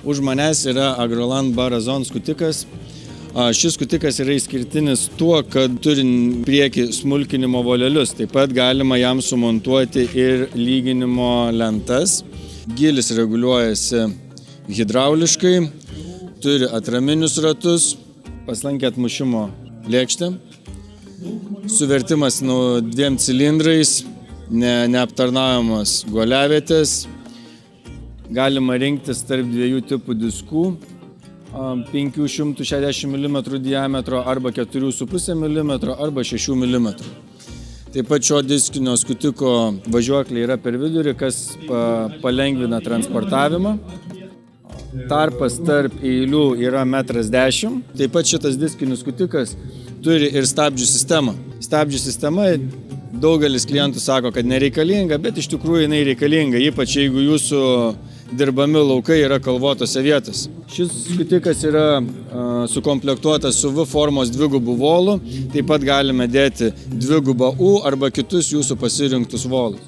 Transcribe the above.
Už manęs yra Agroland Barazon skutikas. Šis skutikas yra išskirtinis tuo, kad turi priekį smulkinimo volelius. Taip pat galima jam sumontuoti ir lyginimo lentas. Gylis reguliuojasi hidrauliškai, turi atraminius ratus, paslankė atmušimo lėkštę, suvertimas 2 cilindrais, neaptarnaujamas guoliavietės, galima rinktis tarp 2 tipų diskų, 560 mm diametro arba 4,5 mm arba 6 mm. Taip pat šio diskinio skutiko važiuoklė yra per vidurį, kas palengvina transportavimą. Tarpas tarp eilių yra 1,10 m. Taip pat šitas diskinis skutikas turi ir stabdžių sistemą. Stabdžių sistema daugelis klientų sako, kad nereikalinga, bet iš tikrųjų jinai reikalinga, ypač jeigu jūsų dirbami laukai yra kalvotose vietose. Šis skutikas yra sukomplektuotas su V formos dvigubų volų, taip pat galime dėti dvigubą U arba kitus jūsų pasirinktus volus.